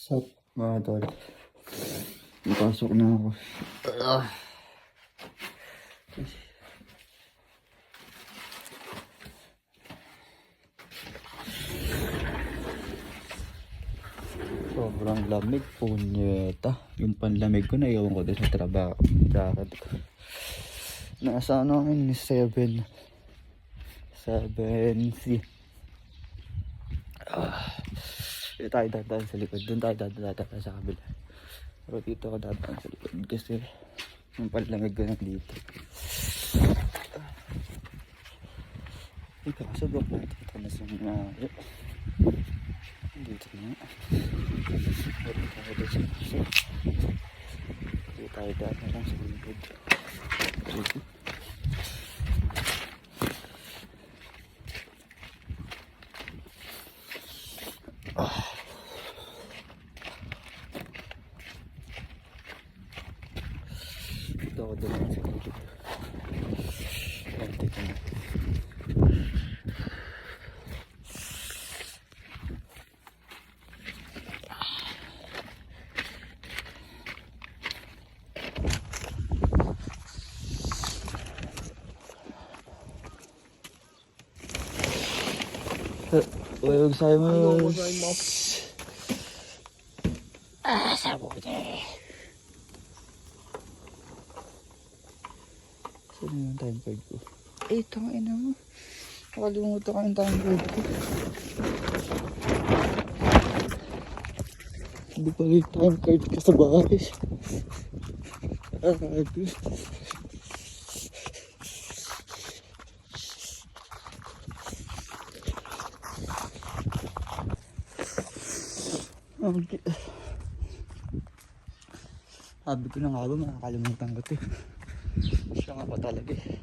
Sup, mga tol. Napasok na ako. Sobrang lamig, punyeta. Yung panlamig ko na iwan ko din sa trabaho. Jacket ko. Nasa ano ngayon, 7C. Tayo dadaan sa likod. Doon tayo dadaan sa kabila. Pero dito ako dadaan sa likod kasi yung panlamig ko na dito. Ikaw, subok natin ito na sa mga dito na. Dito tayo dito sa puso. Dito tayo dadaan lang sa likod. Dito. Dito ako dadaan sa likod. Dito na. Huwag sa'yo mo. Sabuti. Saan yung time card ko? Tangina mo. Nakalimutan ko yung time card ko. Hindi pala yung time card ko sa bahay. Sabi ko na nga ba, makakalimutan ko ito. Siya nga pa talaga eh.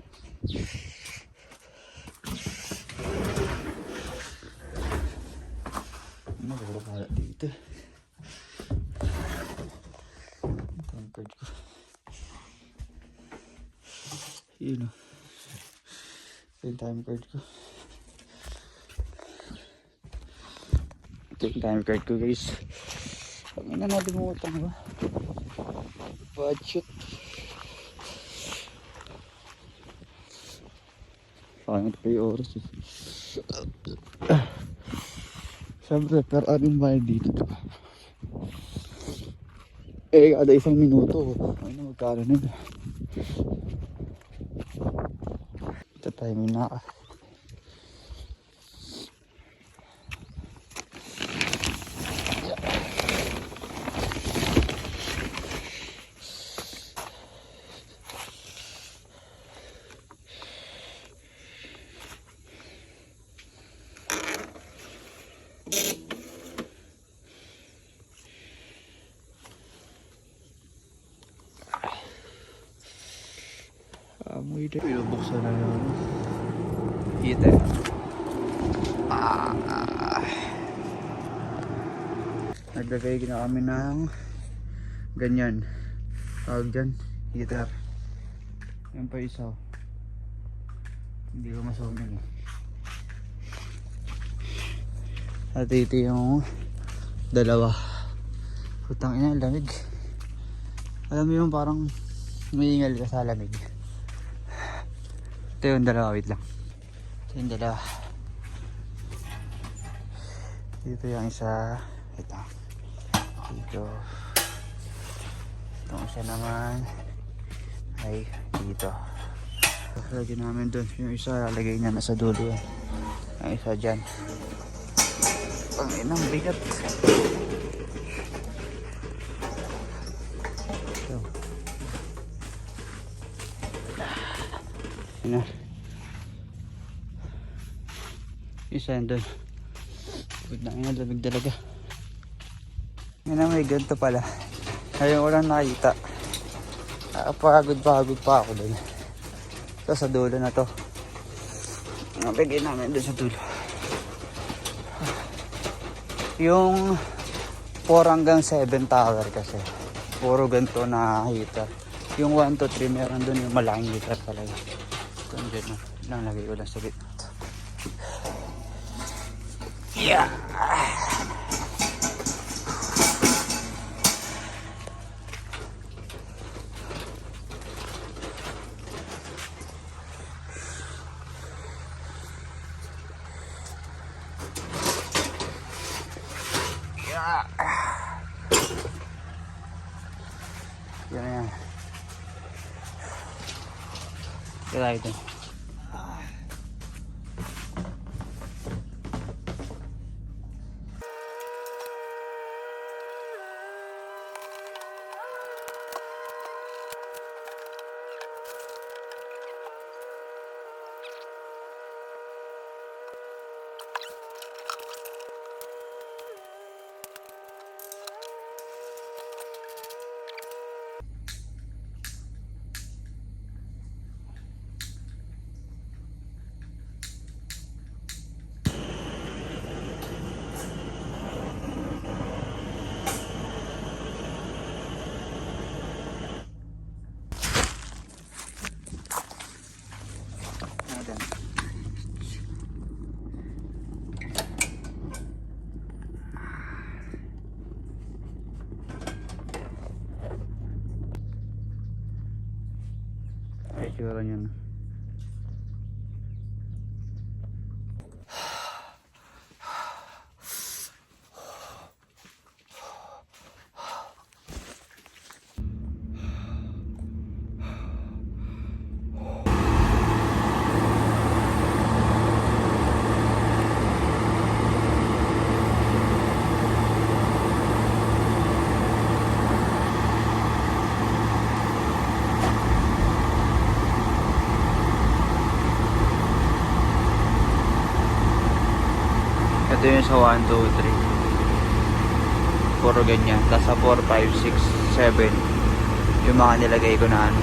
Magkakala dito. Time card ko. Yun o. Ito yung time card ko. Ito yung time card ko guys. Pag ina natin mo utang ba? Budget. Sayang ito yung oras eh. Siyempre, per anong bayad dito to. Kada isang minuto. Ay na, magkano na. Ito tayo muna. Amoy din. Pinubuksan na yun. Heater. Naglagay na kami ng ganyan. Tawag dyan. Heater. Yan pa isa. Hindi ko masuming eh. At ito yung dalawa. Putang ina, lamig. Alam mo yung parang maingal ka sa lamig. Ito yung dalawa, wait lang. Ito yung dalawa. Dito yung isa. Ito. Dito. Itong isa naman ay dito. Lagyan namin dun. Yung isa lalagay niya nasa dulo yan. Yung isa dyan. Ang inang bigat. So. Yun na. Isa yan dun. Pagod na nga, lamig talaga. Yan na, may ganito pala. Ngayon ko lang nakita. Pagod pa ako dun. Ito sa dulo na to. Nabigay namin dun sa dulo. Yung 4 hanggang 7 tower kasi. Puro ganito na heater. Yung 1 to 3 meron dun yung malaking heater talaga. Ito dyan na. Nalagay ko lang sa gitna. Yeah. Yan na yan. Kaya ito. Itsura niya na. Ito yung sa 1, 2, 3. Puro ganyan. Tapos sa 4, 5, 6, 7. Yung mga nilagay ko na ano.